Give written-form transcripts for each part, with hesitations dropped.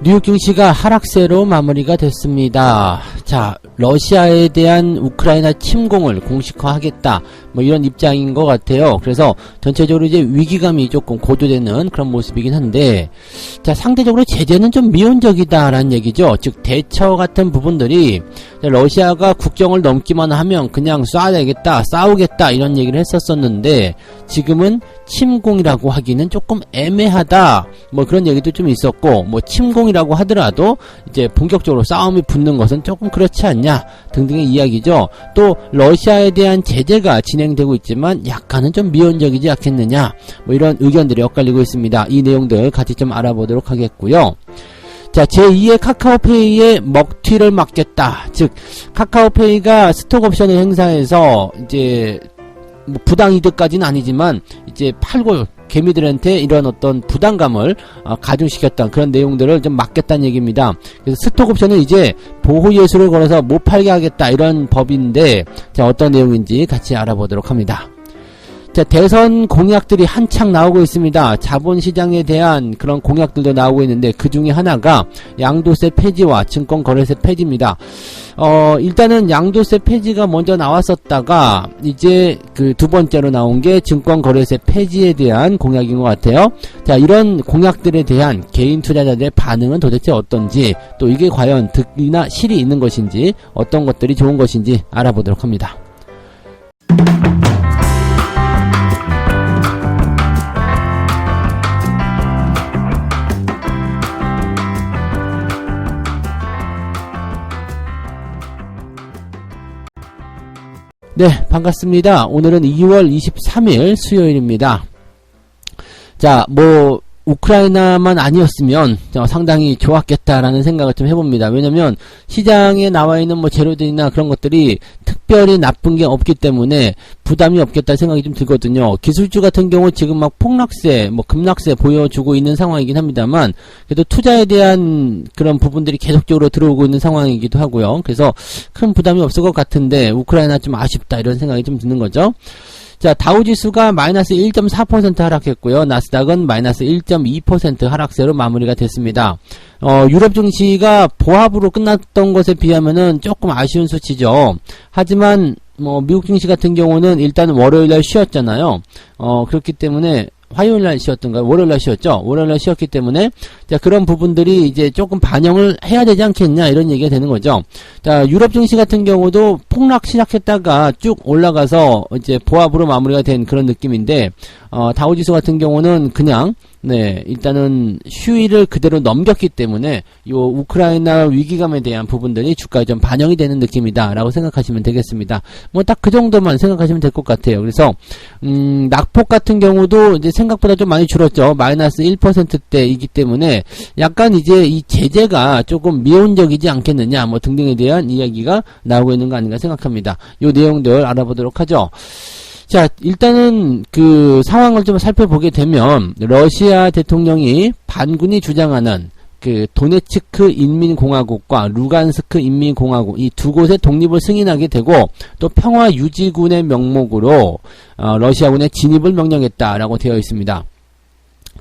뉴욕 증시가 하락세로 마무리가 됐습니다. 자, 러시아에 대한 우크라이나 침공을 공식화하겠다, 뭐 이런 입장인 것 같아요. 그래서 전체적으로 이제 위기감이 조금 고조되는 그런 모습이긴 한데, 자, 상대적으로 제재는 좀 미온적이다라는 얘기죠. 즉 대처 같은 부분들이 러시아가 국경을 넘기만 하면 그냥 쏴야겠다, 싸우겠다 이런 얘기를 했었었는데, 지금은 침공이라고 하기는 조금 애매하다, 뭐 그런 얘기도 좀 있었고, 뭐 침공이라고 하더라도 이제 본격적으로 싸움이 붙는 것은 조금 그렇지 않냐 등등의 이야기죠. 또 러시아에 대한 제재가 진행되고 있지만 약간은 좀 미온적이지 않겠느냐, 뭐 이런 의견들이 엇갈리고 있습니다. 이 내용들 같이 좀 알아보도록 하겠고요. 자, 제2의 카카오페이의 먹튀를 막겠다. 즉 카카오페이가 스톡옵션을 행사해서 이제 뭐 부당이득까지는 아니지만 이제 팔고 개미들한테 이런 어떤 부담감을 가중시켰던 그런 내용들을 좀 막겠다는 얘기입니다. 그래서 스톡옵션은 이제 보호예수를 걸어서 못 팔게 하겠다, 이런 법인데, 자, 어떤 내용인지 같이 알아보도록 합니다. 자, 대선 공약들이 한창 나오고 있습니다. 자본시장에 대한 그런 공약들도 나오고 있는데, 그 중에 하나가 양도세 폐지와 증권거래세 폐지입니다. 일단은 양도세 폐지가 먼저 나왔었다가 이제 그 두 번째로 나온 게 증권거래세 폐지에 대한 공약인 것 같아요. 자, 이런 공약들에 대한 개인 투자자들의 반응은 도대체 어떤지, 또 이게 과연 득이나 실이 있는 것인지, 어떤 것들이 좋은 것인지 알아보도록 합니다. 네, 반갑습니다. 오늘은 2월 23일 수요일입니다. 자, 뭐 우크라이나만 아니었으면 상당히 좋았겠다라는 생각을 좀 해봅니다. 왜냐면 시장에 나와있는 뭐 재료들이나 그런 것들이 특별히 나쁜 게 없기 때문에 부담이 없겠다 생각이 좀 들거든요. 기술주 같은 경우 지금 막 폭락세, 뭐 급락세 보여주고 있는 상황이긴 합니다만, 그래도 투자에 대한 그런 부분들이 계속적으로 들어오고 있는 상황이기도 하고요. 그래서 큰 부담이 없을 것 같은데 우크라이나 좀 아쉽다, 이런 생각이 좀 드는 거죠. 자, 다우지수가 마이너스 1.4% 하락했고요. 나스닥은 마이너스 1.2% 하락세로 마무리가 됐습니다. 유럽 증시가 보합으로 끝났던 것에 비하면은 조금 아쉬운 수치죠. 하지만 뭐 미국 증시 같은 경우는 일단 월요일날 쉬었잖아요. 그렇기 때문에 화요일날 쉬었던가요? 월요일날 쉬었죠? 월요일날 쉬었기 때문에, 자, 그런 부분들이 이제 조금 반영을 해야 되지 않겠냐, 이런 얘기가 되는 거죠. 자, 유럽 증시 같은 경우도 폭락 시작했다가 쭉 올라가서 이제 보합으로 마무리가 된 그런 느낌인데, 다우지수 같은 경우는 그냥, 네, 일단은 휴일을 그대로 넘겼기 때문에 요 우크라이나 위기감에 대한 부분들이 주가에 좀 반영이 되는 느낌이다 라고 생각하시면 되겠습니다. 뭐 딱 그 정도만 생각하시면 될 것 같아요. 그래서 낙폭 같은 경우도 이제 생각보다 좀 많이 줄었죠. 마이너스 1%대이기 때문에 약간 이제 이 제재가 조금 미온적이지 않겠느냐, 뭐 등등에 대한 이야기가 나오고 있는 거 아닌가 생각합니다. 요 내용들 알아보도록 하죠. 자, 일단은 그 상황을 좀 살펴보게 되면 러시아 대통령이 반군이 주장하는 그 도네츠크 인민공화국과 루간스크 인민공화국, 이 두 곳의 독립을 승인하게 되고, 또 평화유지군의 명목으로 러시아군의 진입을 명령했다라고 되어 있습니다.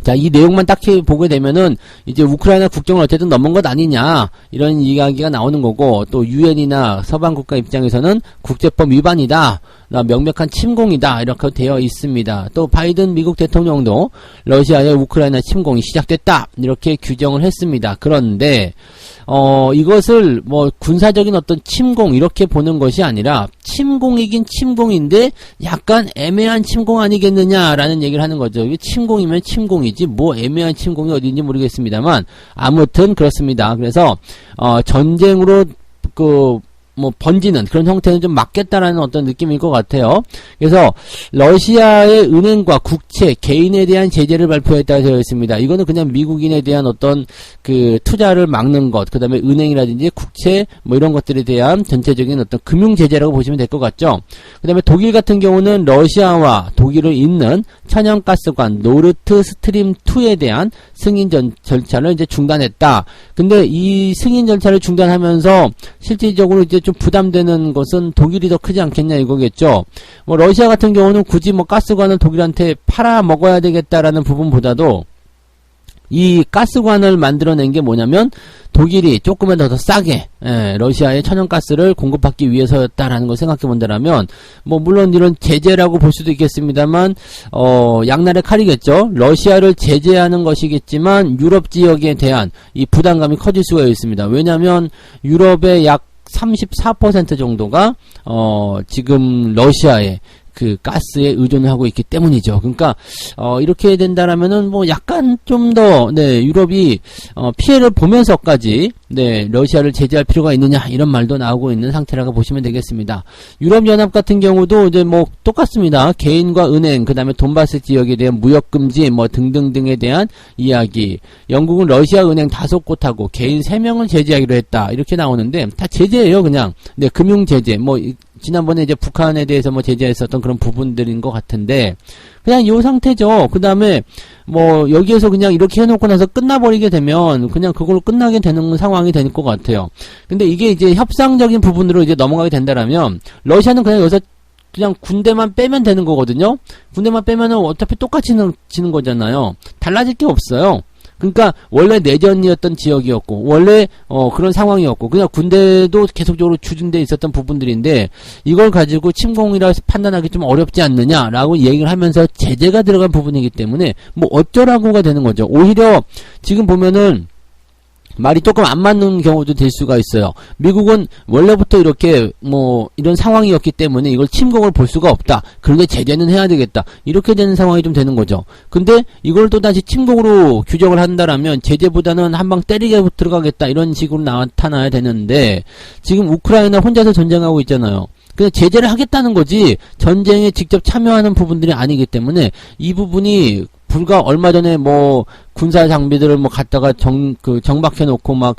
자, 이 내용만 딱히 보게 되면은 이제 우크라이나 국경을 어쨌든 넘은 것 아니냐, 이런 이야기가 나오는 거고, 또 유엔이나 서방 국가 입장에서는 국제법 위반이다, 명백한 침공이다, 이렇게 되어 있습니다. 또 바이든 미국 대통령도 러시아의 우크라이나 침공이 시작됐다, 이렇게 규정을 했습니다. 그런데 이것을 뭐 군사적인 어떤 침공 이렇게 보는 것이 아니라, 침공이긴 침공인데 약간 애매한 침공 아니겠느냐라는 얘기를 하는 거죠. 이게 침공이면 침공이지 뭐 애매한 침공이 어디인지 모르겠습니다만, 아무튼 그렇습니다. 그래서 전쟁으로 뭐 번지는 그런 형태는 좀 막겠다라는 어떤 느낌일 것 같아요. 그래서 러시아의 은행과 국채, 개인에 대한 제재를 발표했다고 되어 있습니다. 이거는 그냥 미국인에 대한 어떤 그 투자를 막는 것, 그 다음에 은행이라든지 국채 뭐 이런 것들에 대한 전체적인 어떤 금융 제재라고 보시면 될 것 같죠. 그 다음에 독일 같은 경우는 러시아와 독일을 잇는 천연가스관 노르트 스트림 2에 대한 승인 절차를 이제 중단했다. 근데 이 승인 절차를 중단하면서 실질적으로 이제 좀 부담되는 것은 독일이 더 크지 않겠냐, 이거겠죠. 뭐 러시아 같은 경우는 굳이 뭐 가스관을 독일한테 팔아 먹어야 되겠다라는 부분보다도 이 가스관을 만들어낸 게 뭐냐면 독일이 조금만 더 싸게 러시아에 천연가스를 공급받기 위해서였다라는 걸 생각해 본다라면 뭐 물론 이런 제재라고 볼 수도 있겠습니다만 양날의 칼이겠죠. 러시아를 제재하는 것이겠지만 유럽 지역에 대한 이 부담감이 커질 수가 있습니다. 왜냐하면 유럽의 약 34% 정도가 지금 러시아에 그 가스에 의존을 하고 있기 때문이죠. 그러니까 이렇게 된다라면은 뭐 약간 좀 더 유럽이 피해를 보면서까지 러시아를 제재할 필요가 있느냐 이런 말도 나오고 있는 상태라고 보시면 되겠습니다. 유럽 연합 같은 경우도 이제 뭐 똑같습니다. 개인과 은행, 그다음에 돈바스 지역에 대한 무역 금지 뭐 등등등에 대한 이야기. 영국은 러시아 은행 5곳하고 개인 3명을 제재하기로 했다. 이렇게 나오는데 다 제재예요, 그냥. 금융 제재. 뭐 지난번에 이제 북한에 대해서 뭐 제재했었던 그런 부분들인 것 같은데 그냥 이 상태죠. 그 다음에 뭐 여기에서 그냥 이렇게 해놓고 나서 끝나버리게 되면 그냥 그걸로 끝나게 되는 상황이 될 것 같아요. 근데 이게 이제 협상적인 부분으로 이제 넘어가게 된다라면 러시아는 그냥 여기서 그냥 군대만 빼면 되는 거거든요. 군대만 빼면은 어차피 똑같이 지는 거잖아요. 달라질 게 없어요. 그러니까 원래 내전이었던 지역이었고 원래 그런 상황이었고 그냥 군대도 계속적으로 추진돼 있었던 부분들인데 이걸 가지고 침공이라 판단하기 좀 어렵지 않느냐라고 얘기를 하면서 제재가 들어간 부분이기 때문에 뭐 어쩌라고가 되는 거죠. 오히려 지금 보면은 말이 조금 안 맞는 경우도 될 수가 있어요. 미국은 원래부터 이렇게 뭐 이런 상황이었기 때문에 이걸 침공을 볼 수가 없다. 그런데 제재는 해야 되겠다. 이렇게 되는 상황이 좀 되는 거죠. 근데 이걸 또 다시 침공으로 규정을 한다라면 제재보다는 한 방 때리게 들어가겠다. 이런 식으로 나타나야 되는데 지금 우크라이나 혼자서 전쟁하고 있잖아요. 그냥 제재를 하겠다는 거지 전쟁에 직접 참여하는 부분들이 아니기 때문에 이 부분이 불과 얼마 전에 뭐 군사 장비들을 뭐 갖다가 정박해 놓고 막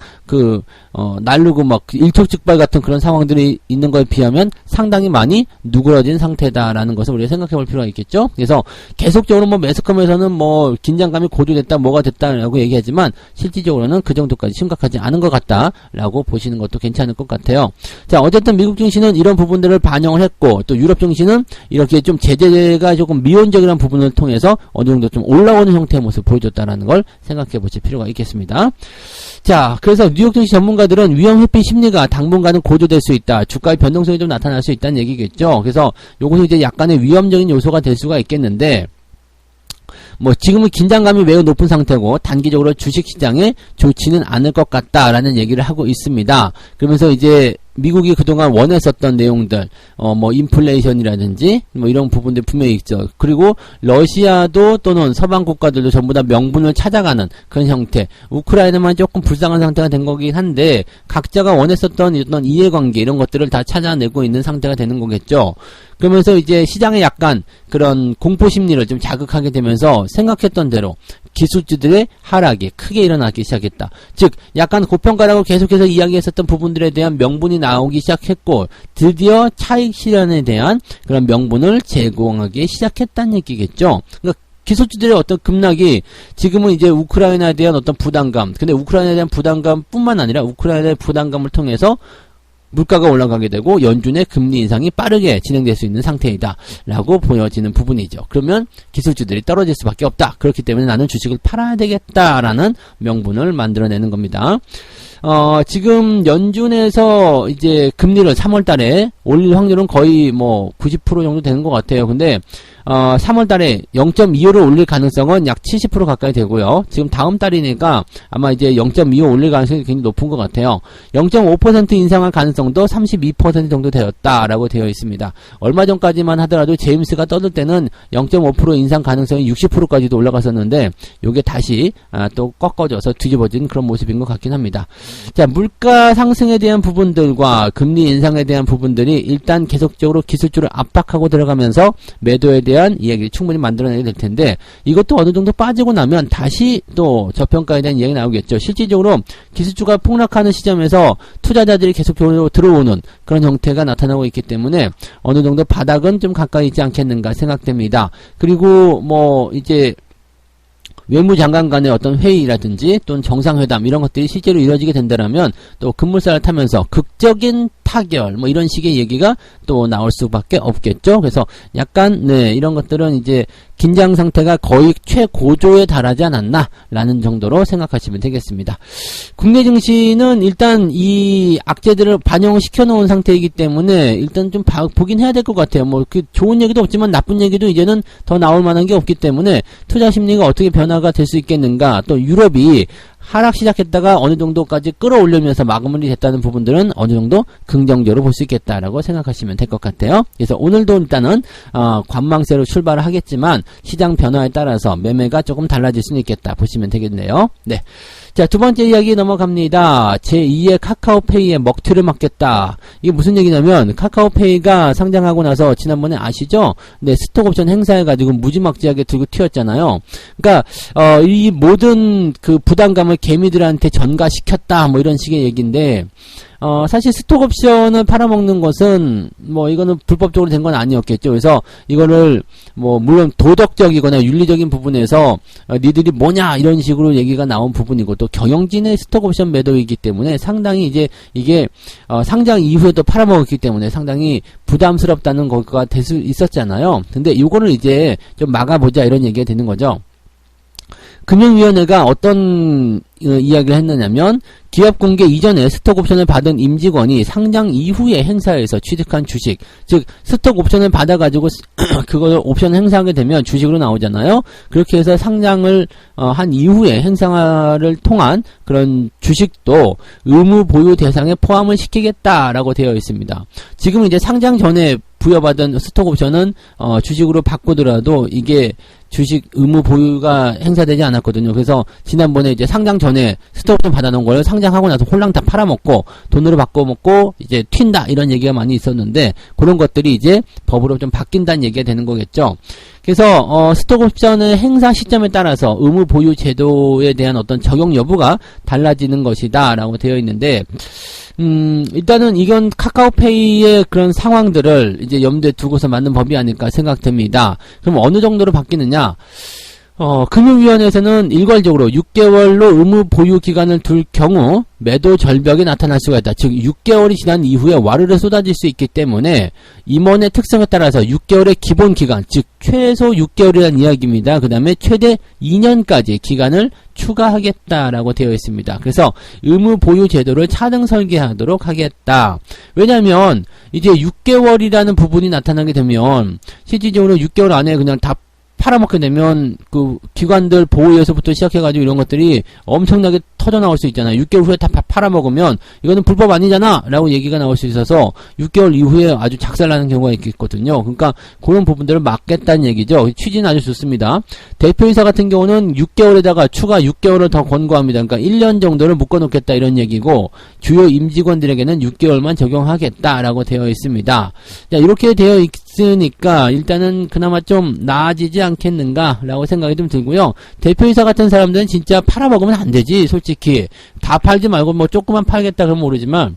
날르고 막 일촉즉발 같은 그런 상황들이 있는 거에 비하면 상당히 많이 누그러진 상태다라는 것을 우리가 생각해 볼 필요가 있겠죠. 그래서 계속적으로 뭐 매스컴에서는 뭐 긴장감이 고조됐다 뭐가 됐다라고 얘기하지만 실질적으로는 그 정도까지 심각하지 않은 것 같다라고 보시는 것도 괜찮을 것 같아요. 자, 어쨌든 미국 증시는 이런 부분들을 반영을 했고 또 유럽 증시는 이렇게 좀 제재가 조금 미온적이라는 부분을 통해서 어느 정도 좀 올라오는 형태의 모습을 보여줬다라는 걸 생각해 보실 필요가 있겠습니다. 자, 그래서 뉴욕 증시 전문가들은 위험 회피 심리가 당분간은 고조될 수 있다. 주가의 변동성이 좀 나타날 수 있다는 얘기겠죠. 그래서 요것은 이제 약간의 위험적인 요소가 될 수가 있겠는데 뭐 지금은 긴장감이 매우 높은 상태고 단기적으로 주식시장에 좋지는 않을 것 같다라는 얘기를 하고 있습니다. 그러면서 이제 미국이 그동안 원했었던 내용들, 뭐 인플레이션이라든지 뭐 이런 부분들 분명히 있죠. 그리고 러시아도 또는 서방 국가들도 전부 다 명분을 찾아가는 그런 형태. 우크라이나만 조금 불쌍한 상태가 된 거긴 한데 각자가 원했었던 어떤 이해관계 이런 것들을 다 찾아내고 있는 상태가 되는 거겠죠. 그러면서 이제 시장에 약간 그런 공포 심리를 좀 자극하게 되면서 생각했던 대로 기술주들의 하락이 크게 일어나기 시작했다. 즉 약간 고평가라고 계속해서 이야기했었던 부분들에 대한 명분이 나오기 시작했고 드디어 차익 실현에 대한 그런 명분을 제공하기 시작했다는 얘기겠죠. 그러니까 기술주들의 어떤 급락이 지금은 이제 우크라이나에 대한 어떤 부담감, 근데 우크라이나에 대한 부담감뿐만 아니라 우크라이나의 부담감을 통해서 물가가 올라가게 되고 연준의 금리 인상이 빠르게 진행될 수 있는 상태이다 라고 보여지는 부분이죠. 그러면 기술주들이 떨어질 수밖에 없다. 그렇기 때문에 나는 주식을 팔아야 되겠다라는 명분을 만들어내는 겁니다. 지금 연준에서 이제 금리를 3월 달에 올릴 확률은 거의 뭐 90% 정도 되는 것 같아요. 근데 3월 달에 0.25를 올릴 가능성은 약 70% 가까이 되고요. 지금 다음 달이니까 아마 이제 0.25 올릴 가능성이 굉장히 높은 것 같아요. 0.5% 인상할 가능성도 32% 정도 되었다라고 되어 있습니다. 얼마 전까지만 하더라도 제임스가 떠들 때는 0.5% 인상 가능성이 60%까지도 올라갔었는데 요게 다시 또 꺾어져서 뒤집어진 그런 모습인 것 같긴 합니다. 자, 물가 상승에 대한 부분들과 금리 인상에 대한 부분들이 일단 계속적으로 기술주를 압박하고 들어가면서 매도에 대한 이야기를 충분히 만들어내게 될 텐데 이것도 어느 정도 빠지고 나면 다시 또 저평가에 대한 이야기 나오겠죠. 실질적으로 기술주가 폭락하는 시점에서 투자자들이 계속적으로 들어오는 그런 형태가 나타나고 있기 때문에 어느 정도 바닥은 좀 가까이 있지 않겠는가 생각됩니다. 그리고 뭐 이제 외무장관 간의 어떤 회의라든지 또는 정상회담 이런 것들이 실제로 이루어지게 된다면 또 급물살을 타면서 극적인 타결, 뭐 이런 식의 얘기가 또 나올 수밖에 없겠죠. 그래서 약간, 네, 이런 것들은 이제 긴장 상태가 거의 최고조에 달하지 않았나라는 정도로 생각하시면 되겠습니다. 국내 증시는 일단 이 악재들을 반영을 시켜놓은 상태이기 때문에 일단 좀 보긴 해야 될 것 같아요. 뭐 그 좋은 얘기도 없지만 나쁜 얘기도 이제는 더 나올 만한 게 없기 때문에 투자 심리가 어떻게 변화가 될 수 있겠는가. 또 유럽이 하락 시작했다가 어느 정도까지 끌어올리면서 마무리 됐다는 부분들은 어느 정도 긍정적으로 볼 수 있겠다라고 생각하시면 될 것 같아요. 그래서 오늘도 일단은 관망세로 출발을 하겠지만 시장 변화에 따라서 매매가 조금 달라질 수는 있겠다 보시면 되겠네요. 네. 자, 두 번째 이야기 넘어갑니다. 제2의 카카오페이에 먹튀를 맞겠다. 이게 무슨 얘기냐면 카카오페이가 상장하고 나서 지난번에 아시죠? 네, 스톡옵션 행사해가지고 무지막지하게 들고 튀었잖아요. 그러니까 이 모든 그 부담감을 개미들한테 전가시켰다 뭐 이런 식의 얘기인데 사실 스톡옵션을 팔아먹는 것은 뭐 이거는 불법적으로 된 건 아니었겠죠. 그래서 이거를 뭐 물론 도덕적이거나 윤리적인 부분에서 니들이 뭐냐 이런 식으로 얘기가 나온 부분이고 또 경영진의 스톡옵션 매도이기 때문에 상당히 이제 이게 상장 이후에도 팔아먹었기 때문에 상당히 부담스럽다는 거가 될 수 있었잖아요. 근데 이거를 이제 좀 막아보자 이런 얘기가 되는 거죠. 금융위원회가 어떤 이야기를 했느냐면 기업 공개 이전에 스톡옵션을 받은 임직원이 상장 이후에 행사에서 취득한 주식, 즉 스톡옵션을 받아가지고 그걸 옵션 행사하게 되면 주식으로 나오잖아요. 그렇게 해서 상장을 한 이후에 행사를 통한 그런 주식도 의무 보유 대상에 포함을 시키겠다라고 되어 있습니다. 지금 이제 상장 전에 부여받은 스톡옵션은 주식으로 바꾸더라도 이게 주식 의무 보유가 행사되지 않았거든요. 그래서 지난번에 이제 상장 전에 스톡옵션 받아놓은 걸 상장하고 나서 홀랑 다 팔아먹고 돈으로 바꿔먹고 이제 튄다 이런 얘기가 많이 있었는데 그런 것들이 이제 법으로 좀 바뀐다는 얘기가 되는 거겠죠. 그래서 스톡옵션의 행사 시점에 따라서 의무 보유 제도에 대한 어떤 적용 여부가 달라지는 것이다 라고 되어 있는데 일단은 이건 카카오페이의 그런 상황들을 이제 염두에 두고서 만든 법이 아닐까 생각됩니다. 그럼 어느 정도로 바뀌느냐? 금융위원회에서는 일괄적으로 6개월로 의무 보유 기간을 둘 경우 매도 절벽이 나타날 수가 있다. 즉 6개월이 지난 이후에 와르르 쏟아질 수 있기 때문에 임원의 특성에 따라서 6개월의 기본 기간, 즉 최소 6개월이라는 이야기입니다. 그 다음에 최대 2년까지 기간을 추가하겠다라고 되어 있습니다. 그래서 의무 보유 제도를 차등 설계하도록 하겠다. 왜냐하면 이제 6개월이라는 부분이 나타나게 되면 실질적으로 6개월 안에 그냥 다 팔아먹게 되면 그 기관들 보호에서부터 시작해가지고 이런 것들이 엄청나게 터져나올 수 있잖아요. 6개월 후에 다 팔아먹으면 이거는 불법 아니잖아 라고 얘기가 나올 수 있어서 6개월 이후에 아주 작살나는 경우가 있겠거든요. 그러니까 그런 부분들을 막겠다는 얘기죠. 취지는 아주 좋습니다. 대표이사 같은 경우는 6개월에다가 추가 6개월을 더 권고합니다. 그러니까 1년 정도를 묶어놓겠다 이런 얘기고 주요 임직원들에게는 6개월만 적용하겠다라고 되어 있습니다. 자, 이렇게 되어 있으니까 일단은 그나마 좀 나아지지 않겠는가 라고 생각이 좀 들고요. 대표이사 같은 사람들은 진짜 팔아먹으면 안 되지. 솔직히 다 팔지 말고 뭐 조금만 팔겠다 그러면 모르지만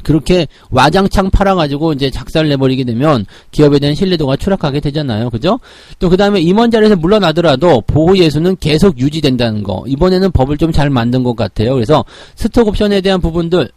그렇게 와장창 팔아가지고 이제 작살 내버리게 되면 기업에 대한 신뢰도가 추락하게 되잖아요. 그죠? 또 그 다음에 임원 자리에서 물러나더라도 보호 예수는 계속 유지된다는 거. 이번에는 법을 좀 잘 만든 것 같아요. 그래서 스톡옵션에 대한 부분들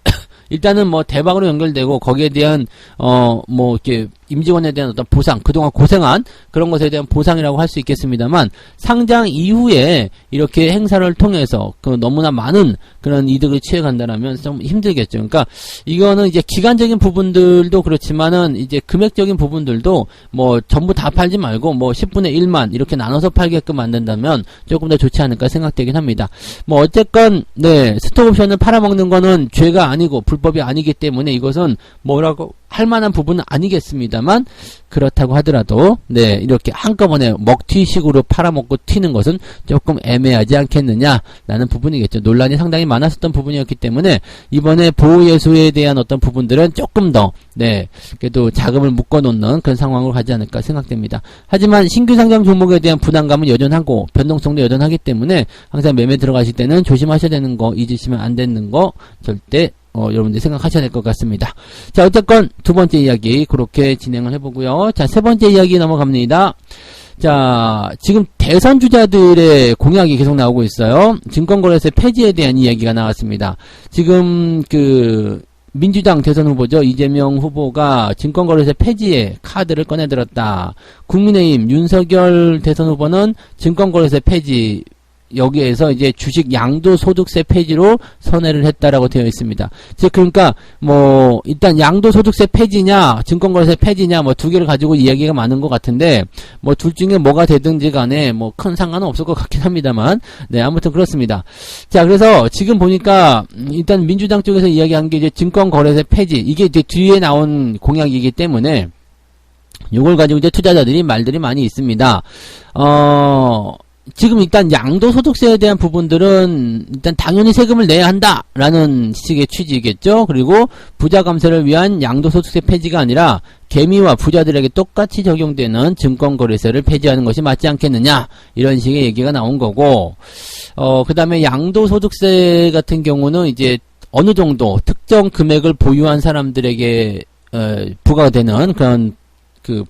일단은 뭐 대박으로 연결되고 거기에 대한 뭐 이렇게 임직원에 대한 어떤 보상, 그동안 고생한 그런 것에 대한 보상이라고 할 수 있겠습니다만 상장 이후에 이렇게 행사를 통해서 그 너무나 많은 그런 이득을 취해간다라면 좀 힘들겠죠. 그러니까 이거는 이제 기간적인 부분들도 그렇지만은 이제 금액적인 부분들도 뭐 전부 다 팔지 말고 뭐 10분의 1만 이렇게 나눠서 팔게끔 만든다면 조금 더 좋지 않을까 생각되긴 합니다. 뭐 어쨌건 네, 스톡옵션을 팔아먹는 거는 죄가 아니고 불법이 아니기 때문에 이것은 뭐라고 할 만한 부분은 아니겠습니다만 그렇다고 하더라도 네, 이렇게 한꺼번에 먹튀식으로 팔아먹고 튀는 것은 조금 애매하지 않겠느냐라는 부분이겠죠. 논란이 상당히 많았었던 부분이었기 때문에 이번에 보호예수에 대한 어떤 부분들은 조금 더 네, 그래도 자금을 묶어놓는 그런 상황으로 가지 않을까 생각됩니다. 하지만 신규 상장 종목에 대한 부담감은 여전하고 변동성도 여전하기 때문에 항상 매매 들어가실 때는 조심하셔야 되는 거, 잊으시면 안 되는 거 절대 여러분들 생각하셔야 될 것 같습니다. 자, 어쨌건 두 번째 이야기 그렇게 진행을 해보고요. 자, 세 번째 이야기 넘어갑니다. 자, 지금 대선 주자들의 공약이 계속 나오고 있어요. 증권거래세 폐지에 대한 이야기가 나왔습니다. 지금 민주당 대선 후보죠. 이재명 후보가 증권거래세 폐지에 카드를 꺼내들었다. 국민의힘 윤석열 대선 후보는 증권거래세 폐지, 여기에서 이제 주식 양도소득세 폐지로 선회를 했다라고 되어 있습니다. 즉, 그러니까, 일단 양도소득세 폐지냐, 증권거래세 폐지냐, 두 개를 가지고 이야기가 많은 것 같은데, 둘 중에 뭐가 되든지 간에, 큰 상관은 없을 것 같긴 합니다만, 네, 아무튼 그렇습니다. 자, 그래서 지금 보니까, 일단 민주당 쪽에서 이야기한 게 이제 증권거래세 폐지, 이게 이제 뒤에 나온 공약이기 때문에, 요걸 가지고 이제 투자자들이 말들이 많이 있습니다. 지금 일단 양도소득세에 대한 부분들은 일단 당연히 세금을 내야 한다라는 식의 취지겠죠. 그리고 부자 감세를 위한 양도소득세 폐지가 아니라 개미와 부자들에게 똑같이 적용되는 증권거래세를 폐지하는 것이 맞지 않겠느냐, 이런 식의 얘기가 나온 거고, 그 다음에 양도소득세 같은 경우는 이제 어느 정도 특정 금액을 보유한 사람들에게 부과가 되는 그런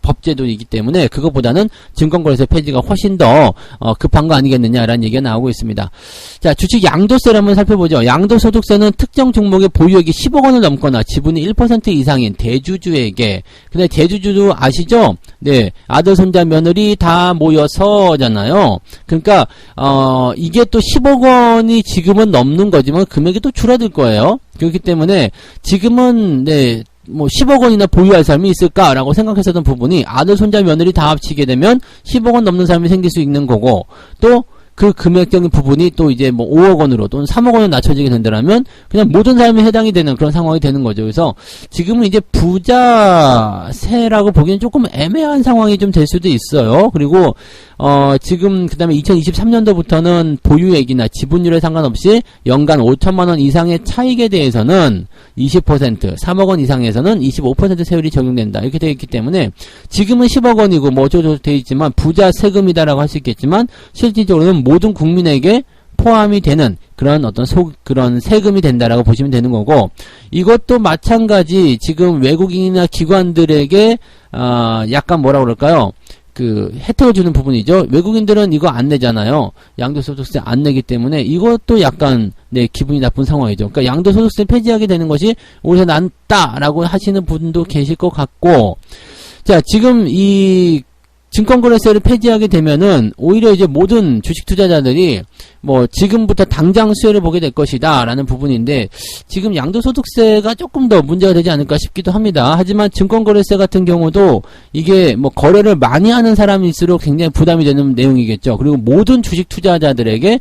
법제도이기 때문에 그것보다는 증권거래세 폐지가 훨씬 더 급한 거 아니겠느냐라는 얘기가 나오고 있습니다. 자, 주식 양도세를 한번 살펴보죠. 양도소득세는 특정 종목의 보유액이 10억 원을 넘거나 지분이 1% 이상인 대주주에게, 근데 대주주도 아시죠? 네, 아들, 손자, 며느리 다 모여서잖아요. 그러니까 이게 또 10억 원이 지금은 넘는 거지만 금액이 또 줄어들 거예요. 그렇기 때문에 지금은 10억 원이나 보유할 사람이 있을까라고 생각했었던 부분이 아들, 손자, 며느리 다 합치게 되면 10억 원 넘는 사람이 생길 수 있는 거고, 또 그 금액적인 부분이 또 이제 5억 원으로 또는 3억 원으로 낮춰지게 된다면 그냥 모든 사람이 해당이 되는 그런 상황이 되는 거죠. 그래서 지금은 이제 부자세라고 보기엔 조금 애매한 상황이 좀 될 수도 있어요. 그리고 지금 그 다음에 2023년도부터는 보유액이나 지분율에 상관없이 연간 5천만 원 이상의 차익에 대해서는 20%, 3억 원 이상에서는 25% 세율이 적용된다, 이렇게 되어 있기 때문에 지금은 10억 원이고 어쩌고 되어 있지만 부자 세금이다라고 할 수 있겠지만 실질적으로는 모든 국민에게 포함이 되는 그런 그런 세금이 된다라고 보시면 되는 거고, 이것도 마찬가지 지금 외국인이나 기관들에게 약간 뭐라 그럴까요? 혜택을 주는 부분이죠. 외국인들은 이거 안 내잖아요. 양도소득세 안 내기 때문에 이것도 약간 기분이 나쁜 상황이죠. 그러니까 양도소득세 폐지하게 되는 것이 오히려 낫다라고 하시는 분도 계실 것 같고, 자, 지금 이 증권거래세를 폐지하게 되면은 오히려 이제 모든 주식 투자자들이 지금부터 당장 수혜를 보게 될 것이다 라는 부분인데, 지금 양도소득세가 조금 더 문제가 되지 않을까 싶기도 합니다. 하지만 증권거래세 같은 경우도 이게 거래를 많이 하는 사람일수록 굉장히 부담이 되는 내용이겠죠. 그리고 모든 주식 투자자들에게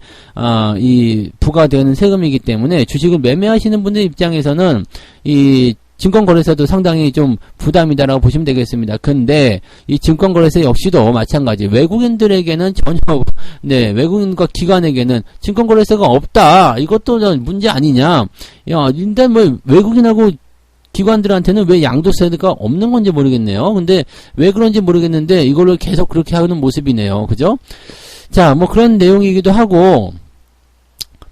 이 부과되는 세금이기 때문에 주식을 매매하시는 분들 입장에서는 이 증권거래세도 상당히 좀 부담이다라고 보시면 되겠습니다. 근데 이 증권거래세 역시도 마찬가지, 외국인들에게는 전혀 외국인과 기관에게는 증권거래세가 없다, 이것도 문제 아니냐. 일단 외국인하고 기관들한테는 왜 양도세가 없는 건지 모르겠네요. 근데 왜 그런지 모르겠는데 이걸로 계속 그렇게 하는 모습이네요. 그죠? 자, 그런 내용이기도 하고,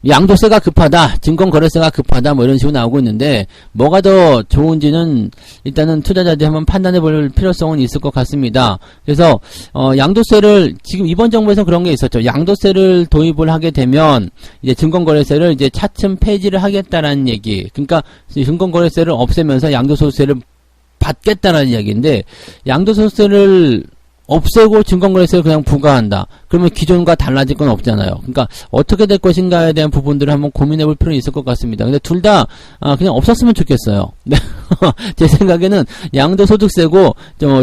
양도세가 급하다, 증권거래세가 급하다, 이런 식으로 나오고 있는데, 뭐가 더 좋은지는 일단은 투자자들이 한번 판단해 볼 필요성은 있을 것 같습니다. 그래서, 양도세를, 지금 이번 정부에서 그런 게 있었죠. 양도세를 도입을 하게 되면, 이제 증권거래세를 이제 차츰 폐지를 하겠다라는 얘기. 그러니까, 증권거래세를 없애면서 양도소득세를 받겠다라는 이야기인데, 양도소득세를 없애고 증권거래세를 그냥 부과한다. 그러면 기존과 달라질 건 없잖아요. 그러니까 어떻게 될 것인가에 대한 부분들을 한번 고민해 볼 필요는 있을 것 같습니다. 근데 둘 다 그냥 없었으면 좋겠어요. 제 생각에는 양도소득세고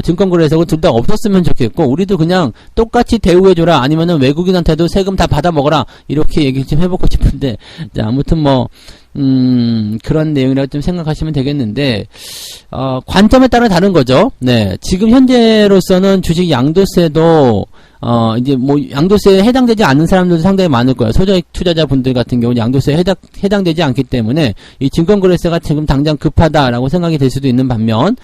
증권거래세고 둘 다 없었으면 좋겠고, 우리도 그냥 똑같이 대우해줘라, 아니면은 외국인한테도 세금 다 받아먹어라, 이렇게 얘기 좀 해보고 싶은데, 자, 아무튼 그런 내용이라고 좀 생각하시면 되겠는데, 관점에 따라 다른 거죠. 네. 지금 현재로서는 주식 양도세도, 이제 양도세에 해당되지 않는 사람들도 상당히 많을 거예요. 소액 투자자분들 같은 경우는 양도세에 해당되지 않기 때문에 이 증권거래세가 지금 당장 급하다라고 생각이 될 수도 있는 반면,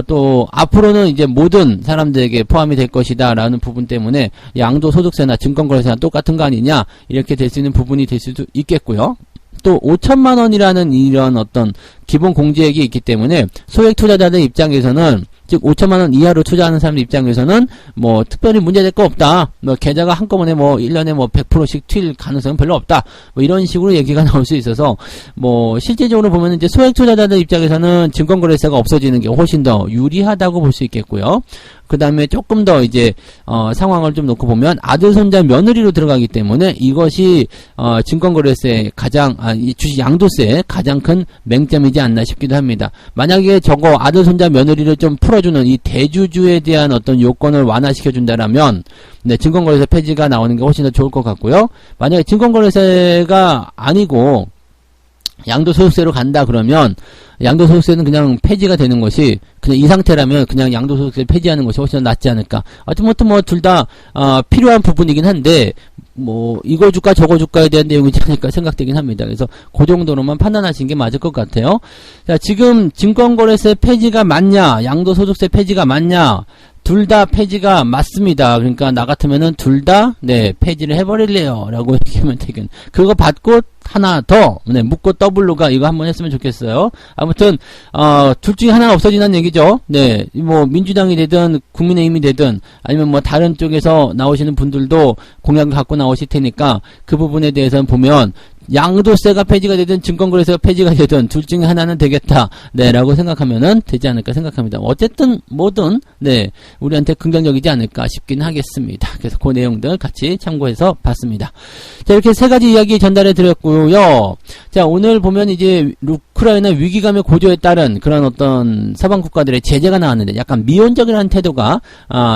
또 앞으로는 이제 모든 사람들에게 포함이 될 것이다라는 부분 때문에 양도소득세나 증권거래세나 똑같은 거 아니냐, 이렇게 될 수 있는 부분이 될 수도 있겠고요. 또 5천만 원이라는 이런 어떤 기본 공제액이 있기 때문에 소액 투자자들 입장에서는 즉 5천만 원 이하로 투자하는 사람들 입장에서는 뭐 특별히 문제될 거 없다. 뭐 계좌가 한꺼번에 뭐 1년에 뭐 100%씩 튈 가능성은 별로 없다. 뭐 이런 식으로 얘기가 나올 수 있어서 뭐 실제적으로 보면 이제 소액 투자자들 입장에서는 증권거래세가 없어지는 게 훨씬 더 유리하다고 볼 수 있겠고요. 그 다음에 조금 더 이제 상황을 좀 놓고 보면 아들, 손자, 며느리로 들어가기 때문에 이것이 증권거래세 가장 이 주식 양도세 가장 큰 맹점이지 않나 싶기도 합니다. 만약에 저거 아들, 손자, 며느리를 좀 풀어주는 이 대주주에 대한 어떤 요건을 완화시켜준다라면 네, 증권거래세 폐지가 나오는 게 훨씬 더 좋을 것 같고요. 만약에 증권거래세가 아니고 양도소득세로 간다 그러면 양도소득세는 그냥 폐지가 되는 것이 그냥 이 상태라면 그냥 양도소득세 폐지하는 것이 훨씬 더 낫지 않을까. 아무튼 뭐 둘 다 필요한 부분이긴 한데 뭐 이거 줄까 저거 줄까에 대한 내용이지 않을까 생각되긴 합니다. 그래서 그 정도로만 판단하시는 게 맞을 것 같아요. 자, 지금 증권거래세 폐지가 맞냐 양도소득세 폐지가 맞냐, 둘 다 폐지가 맞습니다. 그러니까 나 같으면은 둘 다 네, 폐지를 해버릴래요 라고 얘기하면 되겠네. 그거 받고 하나 더 네, 묶고 더블로가 이거 한번 했으면 좋겠어요. 아무튼 둘 중에 하나는 없어진다는 얘기죠. 네, 뭐 민주당이 되든 국민의힘이 되든 아니면 뭐 다른 쪽에서 나오시는 분들도 공약을 갖고 나오실 테니까 그 부분에 대해서는 보면 양도세가 폐지가 되든 증권거래세가 폐지가 되든 둘 중에 하나는 되겠다. 네, 라고 생각하면은 되지 않을까 생각합니다. 어쨌든 뭐든 네, 우리한테 긍정적이지 않을까 싶긴 하겠습니다. 그래서 그 내용들 같이 참고해서 봤습니다. 자, 이렇게 세 가지 이야기 전달해 드렸고요. 자, 오늘 보면 이제 우크라이나 위기감의 고조에 따른 그런 어떤 서방 국가들의 제재가 나왔는데 약간 미온적이라는 태도가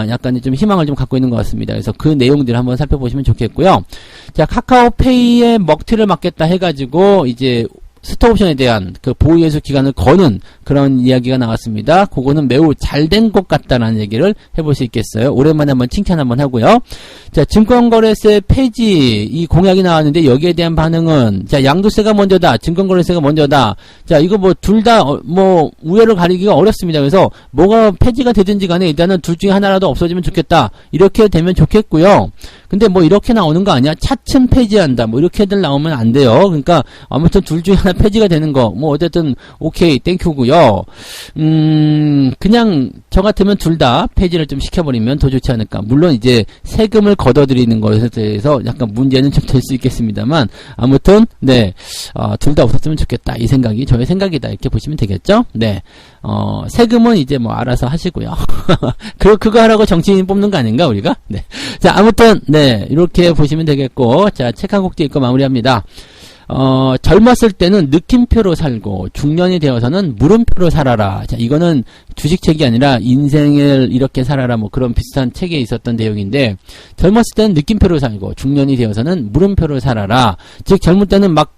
약간 좀 희망을 좀 갖고 있는 것 같습니다. 그래서 그 내용들을 한번 살펴보시면 좋겠고요. 자, 카카오페이의 먹튀를 막겠다 해가지고 이제 스톡옵션에 대한 그 보유예수 기간을 거는 그런 이야기가 나왔습니다. 그거는 매우 잘된 것 같다라는 얘기를 해볼 수 있겠어요. 오랜만에 한번 칭찬 한번 하고요. 자, 증권거래세 폐지 이 공약이 나왔는데 여기에 대한 반응은 자, 양도세가 먼저다, 증권거래세가 먼저다. 자, 이거 뭐 둘 다 뭐 우열을 가리기가 어렵습니다. 그래서 뭐가 폐지가 되든지 간에 일단은 둘 중에 하나라도 없어지면 좋겠다. 이렇게 되면 좋겠고요. 근데 뭐 이렇게 나오는 거 아니야? 차츰 폐지한다. 뭐 이렇게들 나오면 안 돼요. 그러니까 아무튼 둘 중에 하나 폐지가 되는 거 뭐 어쨌든 오케이 땡큐고요. 그냥 저 같으면 둘 다 폐지를 좀 시켜버리면 더 좋지 않을까. 물론 이제 세금을 걷어들이는 것에 대해서 약간 문제는 좀 될 수 있겠습니다만 아무튼 네, 둘 다 없었으면 좋겠다. 이 생각이 저의 생각이다. 이렇게 보시면 되겠죠. 네, 세금은 이제 뭐 알아서 하시고요. 그거 하라고 정치인 뽑는 거 아닌가 우리가? 네, 자 아무튼 네 이렇게 보시면 되겠고 자 책 한 곡도 읽고 마무리합니다. 젊었을 때는 느낌표로 살고 중년이 되어서는 물음표로 살아라. 자, 이거는 주식책이 아니라 인생을 이렇게 살아라 뭐 그런 비슷한 책에 있었던 내용인데 젊었을 때는 느낌표로 살고 중년이 되어서는 물음표로 살아라. 즉 젊을 때는 막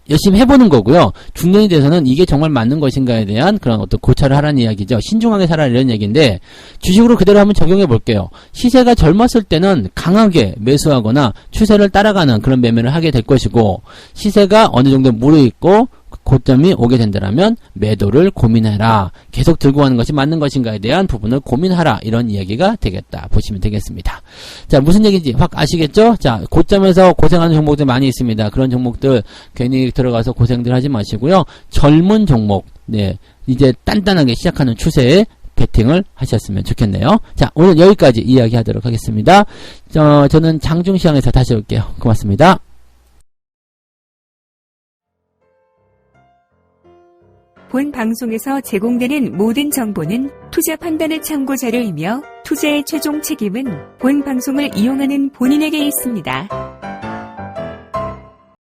열심히 해보는 거고요. 중년이 돼서는 이게 정말 맞는 것인가에 대한 그런 어떤 고찰을 하라는 이야기죠. 신중하게 살아라 이런 얘기인데 주식으로 그대로 한번 적용해 볼게요. 시세가 젊었을 때는 강하게 매수하거나 추세를 따라가는 그런 매매를 하게 될 것이고 시세가 어느 정도 무르익고 고점이 오게 된다면 매도를 고민해라. 계속 들고 가는 것이 맞는 것인가에 대한 부분을 고민하라. 이런 이야기가 되겠다. 보시면 되겠습니다. 자, 무슨 얘기인지 확 아시겠죠? 자, 고점에서 고생하는 종목들 많이 있습니다. 그런 종목들 괜히 들어가서 고생들 하지 마시고요. 젊은 종목, 네, 이제 단단하게 시작하는 추세에 베팅을 하셨으면 좋겠네요. 자, 오늘 여기까지 이야기하도록 하겠습니다. 저는 장중시장에서 다시 올게요. 고맙습니다. 본 방송에서 제공되는 모든 정보는 투자 판단의 참고 자료이며 투자의 최종 책임은 본 방송을 이용하는 본인에게 있습니다.